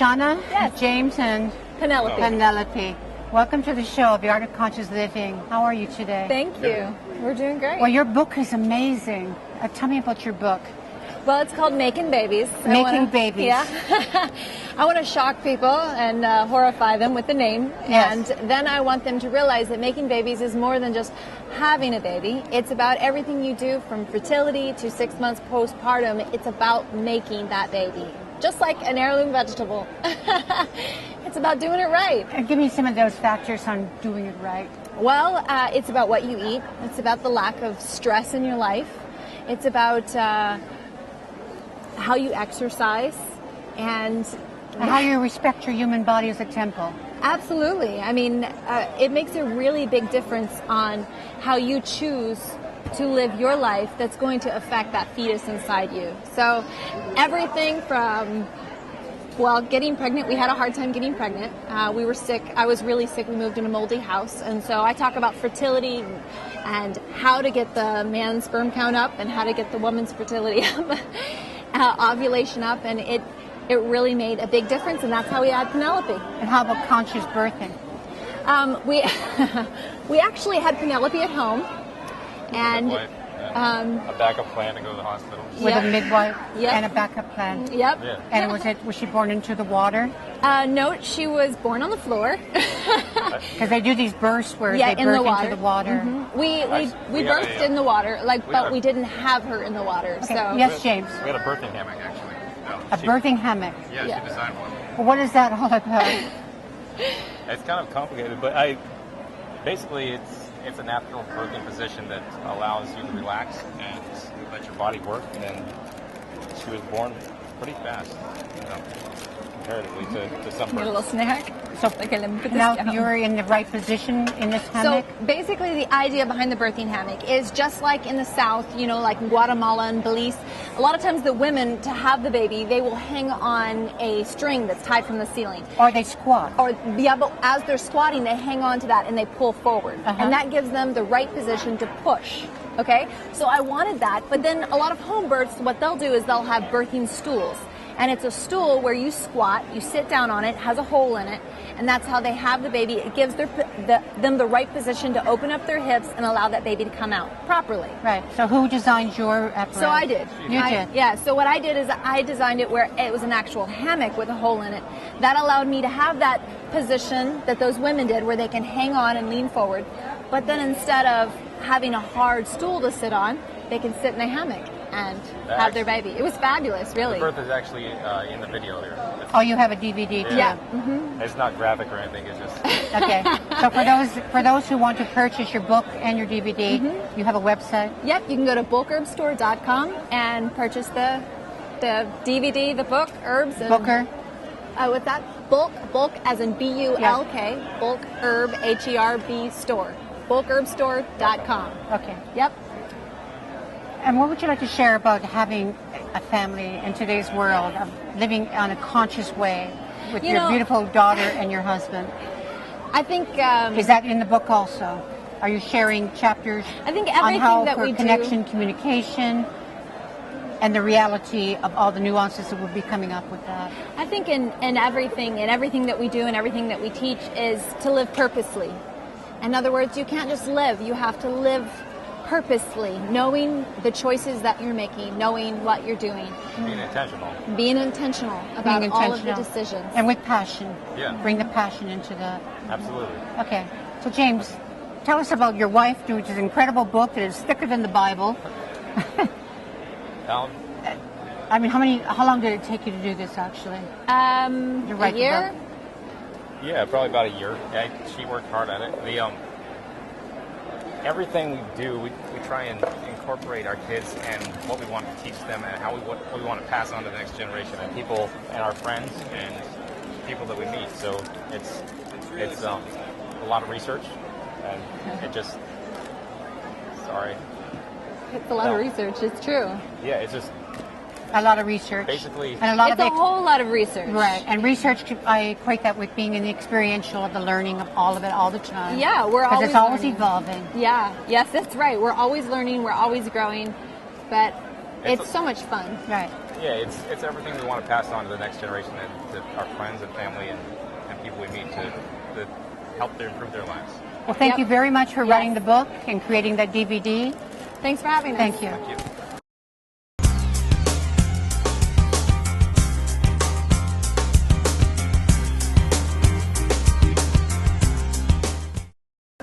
Shauna, Yes. James, and Penelope. Penelope. Welcome to the show, The Art of Conscious Living. How are you today? Thank you. We're doing great. Well, your book is amazing. Tell me about your book. Well, it's called Making Babies. Making Babies. Yeah. I want to shock people and horrify them with the name. Yes. And then I want them to realize that making babies is more than just having a baby. It's about everything you do from fertility to 6 months postpartum. It's about making that baby. Just like an heirloom vegetable. It's about doing it right. Give me some of those factors on doing it right. Well, it's about what you eat. It's about the lack of stress in your life. It's about how you exercise and how you respect your human body as a temple. Absolutely. I mean, it makes a really big difference on how you choose to live your life that's going to affect that fetus inside you. So everything from, well, getting pregnant, we had a hard time getting pregnant. We were sick. I was really sick. We moved in a moldy house. And so I talk about fertility and how to get the man's sperm count up and how to get the woman's fertility up, ovulation up. And it really made a big difference. And that's how we had Penelope. And how about conscious birthing? We actually had Penelope at home. And a backup plan to go to the hospital. With Yep. a midwife Yep. and a backup plan. Yep. Yeah. And was she born into the water? No, she was born on the floor. Because they do these births where Yeah, they in the birth water. into the water. Mhm. We We had birthed a, in the water, had but we didn't have her in the water. Okay. So Yes, James. We had a birthing hammock, actually. A birthing hammock. Yeah, Yeah. she designed one. Well, what is that all about? It's kind of complicated, but basically it's a natural birthing position that allows you to relax and let your body work. And she was born pretty fast, comparatively to some Get a little births. snack. So Okay, let me put this now down. you're in the right position in this So hammock? basically the idea behind the birthing hammock is just like in the South, like in Guatemala and Belize, a lot of times the women, to have the baby, they will hang on a string that's tied from the ceiling. Or they squat? But as they're squatting, they hang on to that and they pull forward. Uh-huh. And that gives them the right position to push. Okay? So I wanted that, but then a lot of home births, what they'll do is they'll have birthing stools. And it's a stool where you squat, you sit down on it, has a hole in it, and that's how they have the baby. It gives them the right position to open up their hips and allow that baby to come out properly. Right. So who designed your apparatus? So I did. You did? Yeah, so what I did is I designed it where it was an actual hammock with a hole in it. That allowed me to have that position that those women did where they can hang on and lean forward. But then instead of having a hard stool to sit on, they can sit in a hammock and have their baby. It was fabulous, really. The birth is actually in the video here. Oh, you have a DVD too? Yeah. It's not graphic or anything. It's just Okay. So for those who want to purchase your book and your DVD, you have a website? Yep, you can go to bulkherbstore.com and purchase the DVD, the book, herbs. And, Booker? What's that? Bulk as in B-U-L-K, Bulk Herb, H-E-R-B store. Bulkherbstore.com. Okay. Yep. And what would you like to share about having a family in today's world, of living on a conscious way with your beautiful daughter and your husband? I think... Is that in the book also? Are you sharing chapters I think on everything how that for we connection, communication, and the reality of all the nuances that will be coming up with that? I think in everything that we do and everything that we teach is to live purposely. In other words, you can't just live. You have to live purposely, knowing the choices that you're making, knowing what you're doing. being intentional. Being intentional about all of the decisions. And with passion. Yeah. Bring the passion into that. Absolutely. Okay. So James, tell us about your wife, which is an incredible book that is thicker than the Bible. I mean, how long did it take you to do this actually? To write A the year? book? Yeah, probably about a year. She worked hard at it. Everything we do, we try and incorporate our kids and what we want to teach them and what we want to pass on to the next generation and people and our friends and people that we meet. So it's a lot of research and it just It's a lot of research. It's true. Yeah, it's just A lot of research. basically And a lot It's of a whole lot of research. Right. And research, I equate that with being in the experiential of the learning of all of it all the time. Yeah, we're Because always it's always learning. evolving. Yeah. Yes, that's right. We're always learning. We're always growing. But it's It's- so much fun. Right. Yeah, it's everything we want to pass on to the next generation and to our friends and family and people we meet to help them improve their lives. Well, thank Yep. you very much for Yes. writing the book and creating that DVD. Thanks for having us. Thank you. Thank you.